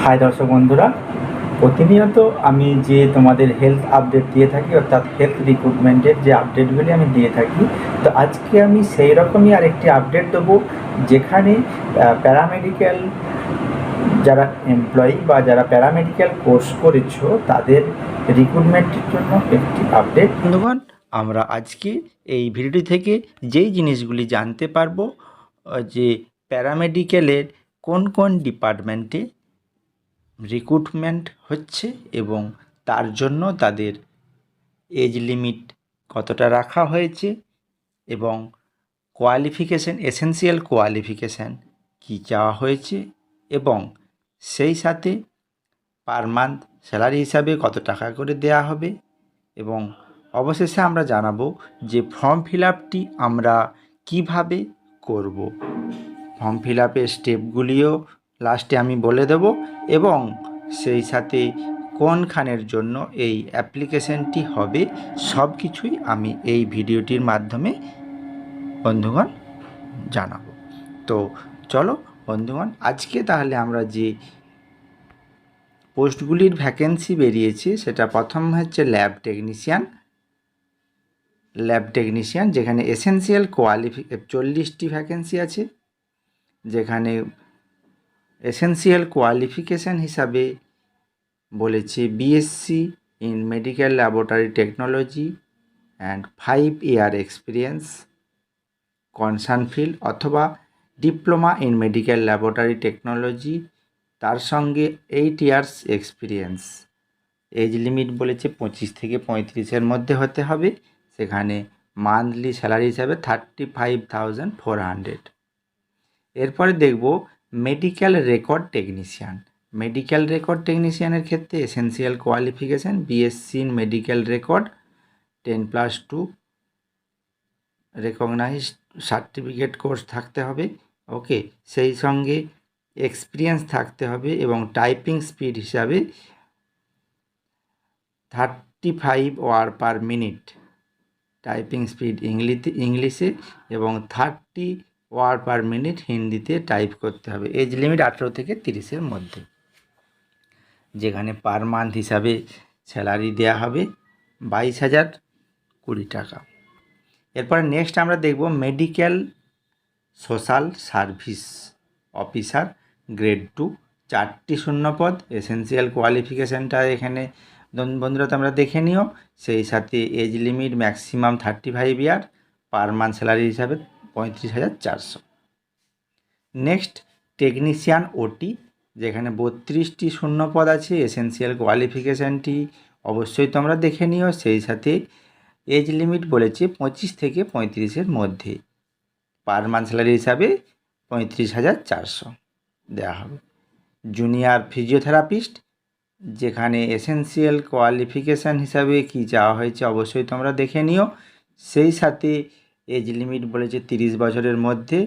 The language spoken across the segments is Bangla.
হাই দর্শক বন্ধুরা, প্রতিনিয়ত আমি যে তোমাদের হেলথ আপডেট দিয়ে থাকি, অর্থাৎ হেলথ রিক্রুটমেন্টের যে আপডেটগুলি আমি দিয়ে থাকি। তো আজকে আমি সেই রকমই আরেকটি আপডেট দেবো, যেখানে প্যারামেডিক্যাল যারা এমপ্লয়ি বা যারা প্যারামেডিক্যাল কোর্স করেছো তাদের রিক্রুটমেন্টের জন্য একটি আপডেট। বন্ধুগণ, আমরা আজকে এই ভিডিওটি থেকে যেই জিনিসগুলি জানতে পারবো যে প্যারামেডিক্যালের কোন কোন ডিপার্টমেন্টে রিক্রুটমেন্ট হচ্ছে এবং তার জন্য তাদের এজ লিমিট কতটা রাখা হয়েছে এবং কোয়ালিফিকেশান, এসেনশিয়াল কোয়ালিফিকেশান কী চাওয়া হয়েছে এবং সেই সাথে পার মান্থ স্যালারি হিসাবে কত টাকা করে দেয়া হবে। এবং অবশেষে আমরা জানাবো যে ফর্ম ফিল আপটি আমরা কীভাবে করব। ফর্ম ফিল আপের স্টেপগুলিও লাস্টে আমি বলে দেব এবং সেই সাথে কোনখানের জন্য এই অ্যাপ্লিকেশনটি হবে সব কিছুই আমি এই ভিডিওটির মাধ্যমে বন্ধুগণ জানাবো। তো চলো বন্ধুগণ, আজকে তাহলে আমরা যে পোস্টগুলির ভ্যাকেন্সি বেরিয়েছে সেটা প্রথম হচ্ছে ল্যাব টেকনিশিয়ান, যেখানে এসেনশিয়াল 40টি ভ্যাকেন্সি আছে, যেখানে এসেনশিয়াল কোয়ালিফিকেশান হিসাবে বলেছে BSc in medical laboratory technology and 5 year experience concern field, অথবা diploma in medical laboratory technology, তার সঙ্গে 8 ইয়ার্স এক্সপিরিয়েন্স। এজ লিমিট বলেছে 25 থেকে 35-এর মধ্যে হতে হবে। সেখানে মান্থলি স্যালারি হিসাবে 35,400। এরপরে দেখব মেডিকেল রেকর্ড টেকনিশিয়ানের ক্ষেত্রে essential qualification BSc in medical record 10+2 recognised certificate course থাকতে হবে। ওকে, সেই সঙ্গে এক্সপিরিয়েন্স থাকতে হবে এবং টাইপিং স্পিড হিসাবে 35 word per minute typing speed ইংলিশে এবং 30 ওয়ার্ড পার মিনিট হিন্দিতে টাইপ করতে হবে। এজ লিমিট 18 থেকে 30-এর মধ্যে, যেখানে পার মান্থ হিসাবে স্যালারি দেওয়া হবে 22,020 টাকা। এরপরে নেক্সট আমরা দেখব medical social service officer grade 2, 4টি শূন্যপদ। এসেনশিয়াল কোয়ালিফিকেশানটা এখানে বন্ধুরা তোমরা দেখে নিও। সেই সাথে এজ লিমিট ম্যাক্সিমাম 35 ইয়ার, পার মান্থ স্যালারি হিসাবে 35,400। নেক্সট টেকনিশিয়ান ওটি, যেখানে 32টি শূন্যপদ আছে। এসেনশিয়াল কোয়ালিফিকেশানটি অবশ্যই তোমরা দেখে নিও। সেই সাথে এজ লিমিট বলেছে 25 থেকে 35-এর মধ্যে, পার মান্থ স্যালারি হিসাবে 35,400 দেওয়া হবে। জুনিয়র ফিজিওথেরাপিস্ট, যেখানে এসেনশিয়াল কোয়ালিফিকেশান হিসাবে কি চাওয়া হয়েছে অবশ্যই তোমরা দেখে নিও। সেই সাথে এজ লিমিট বলেছে 30 বছরের মধ্যে,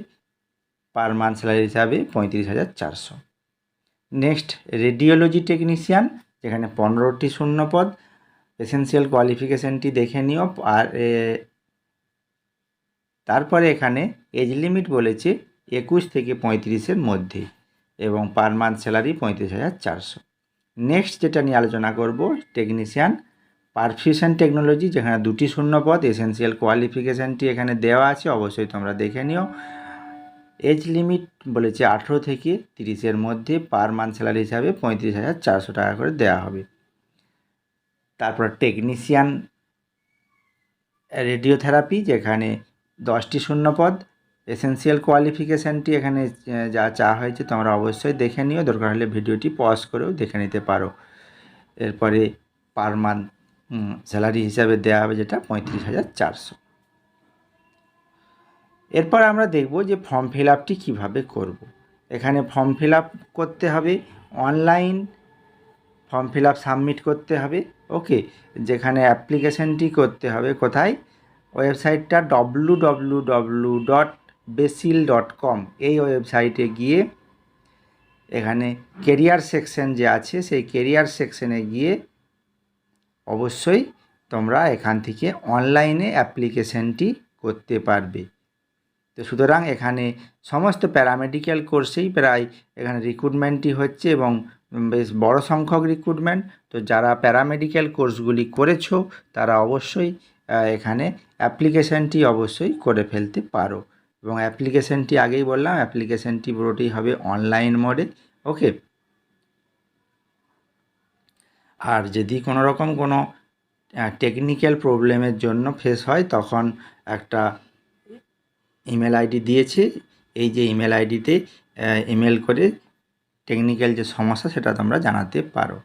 পার মান্থ স্যালারি হিসাবে 35,400। নেক্সট রেডিওলজি টেকনিশিয়ান, যেখানে 15টি শূন্যপদ। এসেনশিয়াল কোয়ালিফিকেশানটি দেখে নিও। আর তারপরে এখানে এজ লিমিট বলেছে 21 থেকে 35-এর মধ্যে এবং পার মান্থ স্যালারি 35,400। নেক্সট যেটা নিয়ে আলোচনা করব টেকনিশিয়ান পারফিউশন টেকনোলজি, যেখানে 2টি শূন্যপদ। এসেনশিয়াল কোয়ালিফিকেশানটি এখানে দেওয়া আছে, অবশ্যই তোমরা দেখে নিও। এজ লিমিট বলেছে 18 থেকে 30-এর মধ্যে, পার মান্থ স্যালারি হিসাবে 35,400 টাকা করে দেওয়া হবে। তারপর টেকনিশিয়ান রেডিওথেরাপি, যেখানে 10টি শূন্যপদ। এসেনশিয়াল কোয়ালিফিকেশানটি এখানে যা চাওয়া হয়েছে তোমরা অবশ্যই দেখে নিও, দরকার হলে ভিডিওটি পজ করেও দেখে নিতে পারো। এরপরে পার মান্থ স্যালারি হিসাবে দেওয়া হবে যেটা 35,400। এরপর আমরা দেখব যে ফর্ম ফিল আপটি কীভাবে করব। এখানে ফর্ম ফিল আপ করতে হবে online, form fill up submit করতে হবে। ওকে, যেখানে অ্যাপ্লিকেশানটি করতে হবে কোথায়, ওয়েবসাইটটা www.becil.com, এই ওয়েবসাইটে গিয়ে এখানে কেরিয়ার সেকশন যে আছে সেই কেরিয়ার সেকশনে গিয়ে অবশ্যই তোমরা এখান থেকে অনলাইনে অ্যাপ্লিকেশানটি করতে পারবে। তো সুতরাং এখানে সমস্ত প্যারামেডিক্যাল কোর্সেই প্রায় এখানে রিক্রুটমেন্টটি হচ্ছে এবং বেশ বড় সংখ্যক রিক্রুটমেন্ট। তো যারা প্যারামেডিক্যাল কোর্সগুলি করেছো তারা অবশ্যই এখানে অ্যাপ্লিকেশানটি অবশ্যই করে ফেলতে পারো। এবং অ্যাপ্লিকেশানটি আগেই বললাম, অ্যাপ্লিকেশানটি পুরোটি হবে অনলাইন মোডে। ওকে। আর যদি কোনো রকম কোনো টেকনিক্যাল প্রবলেমের জন্য ফেস হয় তখন একটা ইমেল আইডি দিয়েছে, এই যে ইমেল আইডিতে ইমেল করে টেকনিক্যাল যে সমস্যা সেটা তোমরা জানাতে পারো।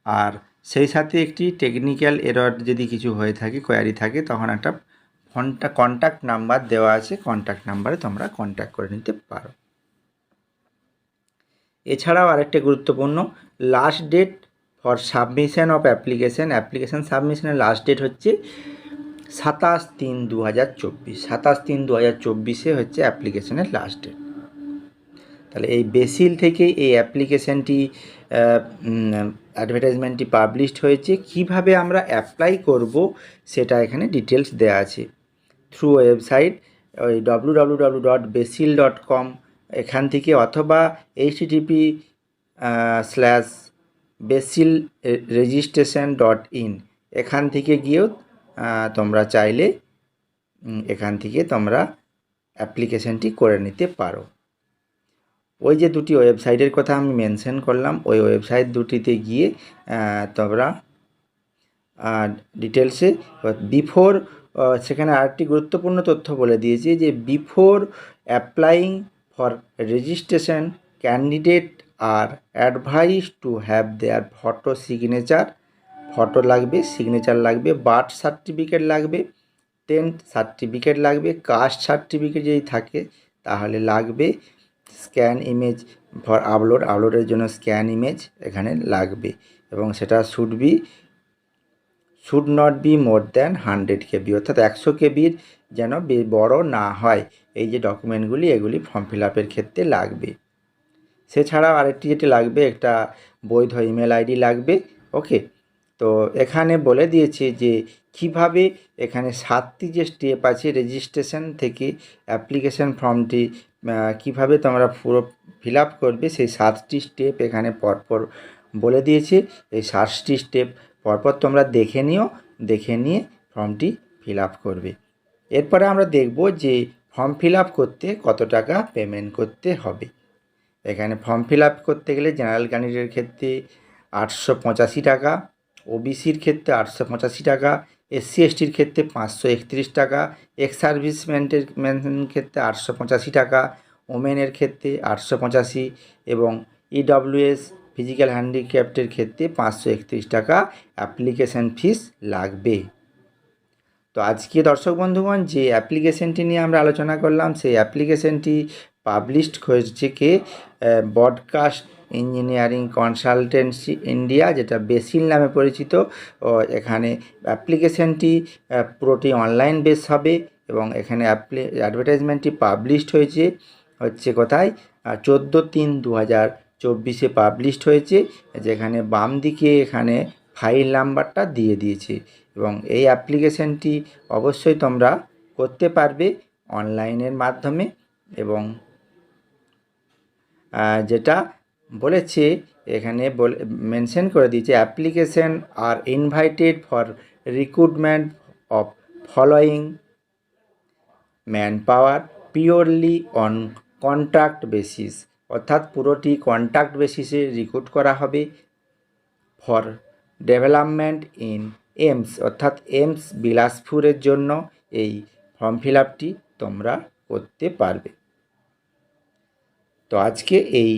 আর সেই সাথে একটি টেকনিক্যাল এরর যদি কিছু হয়ে থাকে, কোয়ারি থাকে, তখন একটা কন্ট্যাক্ট নাম্বার দেওয়া আছে, কন্ট্যাক্ট নাম্বারে তোমরা কন্ট্যাক্ট করে নিতে পারো। এছাড়াও আরেকটা গুরুত্বপূর্ণ, last date for submission of application সাবমিশনের লাস্ট ডেট হচ্ছে 27/3/2024। 27/3/2024 হচ্ছে অ্যাপ্লিকেশনের লাস্ট ডেট। তাহলে এই বেসিল থেকেই এই অ্যাপ্লিকেশানটি অ্যাডভার্টাইজমেন্টটি পাবলিশড হয়েছে। কিভাবে আমরা অ্যাপ্লাই করব সেটা এখানে ডিটেলস দেওয়া আছে থ্রু ওয়েবসাইট ওই www.basil.com এখান থেকে, অথবা http/basilregistration.in এখান থেকে গিয়েও তোমরা চাইলে এখান থেকে তোমরা অ্যাপ্লিকেশানটি করে নিতে পারো। ওই যে দুটি ওয়েবসাইটের কথা আমি মেনশন করলাম, ওই ওয়েবসাইট দুটিতে গিয়ে তোমরা ডিটেলসে বিফোর, সেখানে আরেকটি গুরুত্বপূর্ণ তথ্য বলে দিয়েছি যে before applying for registration candidate are advise to have their photo লাগবে, সিগনেচার লাগবে, বার্থ সার্টিফিকেট লাগবে, 10th সার্টিফিকেট লাগবে, কাস্ট সার্টিফিকেট যদি থাকে তাহলে লাগবে, স্ক্যান ইমেজ ফর আপলোডের জন্য স্ক্যান ইমেজ এখানে লাগবে, এবং সেটা should not be more than 100 KB, অর্থাৎ 100 KBর যেন বড় না হয়। এই যে ডকুমেন্টগুলি এগুলি ফর্ম ফিল আপের ক্ষেত্রে লাগবে। সেছাড়াও আরেকটি যেটি লাগবে, একটা বৈধ ইমেল আইডি লাগবে। ওকে। তো এখানে বলে দিয়েছে যে কিভাবে এখানে 7টি যে স্টেপ আছে রেজিস্ট্রেশন থেকে অ্যাপ্লিকেশান ফর্মটি কিভাবে তোমরা পুরো ফিল আপ করবে, সেই 7টি স্টেপ এখানে পরপর বলে দিয়েছে। এই 7টি স্টেপ পরপর তোমরা দেখে নিয়ে ফর্মটি ফিল আপ করবে। এরপরে আমরা দেখব যে ফর্ম ফিল আপ করতে কত টাকা পেমেন্ট করতে হবে। এখানে ফর্ম ফিল আপ করতে গেলে জেনারেল ক্যান্ডিডেটের ক্ষেত্রে 885 টাকা, ওবিসির ক্ষেত্রে 885 টাকা, SC STর ক্ষেত্রে 531 টাকা, এক্স সার্ভিসম্যানের ক্ষেত্রে 885 টাকা, ওমেনের ক্ষেত্রে 885, এবং EWS ফিজিক্যাল হ্যান্ডিক্যাপ্টের ক্ষেত্রে 531 টাকা অ্যাপ্লিকেশান ফিস লাগবে। তো আজকে দর্শক বন্ধুগণ যে অ্যাপ্লিকেশানটি নিয়ে আমরা আলোচনা করলাম, সেই অ্যাপ্লিকেশানটি পাবলিশড হয়েছে কে ব্রডকাস্ট ইঞ্জিনিয়ারিং কনসালটেন্সি ইন্ডিয়া, যেটা বেসিল নামে পরিচিত। এখানে অ্যাপ্লিকেশানটি পুরোটি অনলাইন বেস হবে, এবং এখানে অ্যাডভার্টাইজমেন্টটি পাবলিশড হচ্ছে কোথায় 14/3/2024 পাবলিশড হয়েছে, যেখানে বাম দিকে এখানে ফাইল নাম্বারটা দিয়ে দিয়েছে। এবং এই অ্যাপ্লিকেশানটি অবশ্যই তোমরা করতে পারবে অনলাইনের মাধ্যমে, এবং যেটা বলেছে এখানে মেনশন করে দিয়েছে application are invited for recruitment of following man power purely on contract basis, অর্থাৎ পুরোটি কন্ট্রাক্ট বেসিসে রিক্রুট করা হবে। ফর ডেভেলপমেন্ট ইন এইমস, অর্থাৎ এইমস বিলাসপুরের জন্য এই ফর্ম ফিল আপটি তোমরা করতে পারবে। তো আজকে এই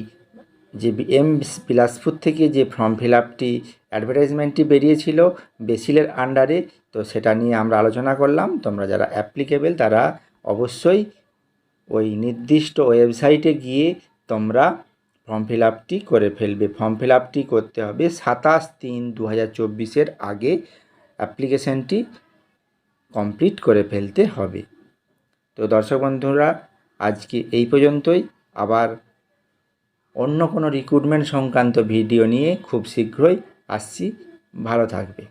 যে এইমস বিলাসপুর থেকে যে ফর্ম ফিল আপটি অ্যাডভার্টাইজমেন্টটি বেরিয়েছিল বেসিলের আন্ডারে, তো সেটা নিয়ে আমরা আলোচনা করলাম। তোমরা যারা অ্যাপ্লিকেবল তারা অবশ্যই ওই নির্দিষ্ট ওয়েবসাইটে গিয়ে তোমরা ফর্ম ফিল আপটি করে ফেলবে। ফর্ম ফিল আপটি করতে হবে 27/3/2024 আগে অ্যাপ্লিকেশানটি কমপ্লিট করে ফেলতে হবে। তো দর্শক বন্ধুরা আজকে এই পর্যন্তই, আবার অন্য কোনো রিক্রুটমেন্ট সংক্রান্ত ভিডিও নিয়ে খুব শীঘ্রই আসছি। ভালো থাকবে।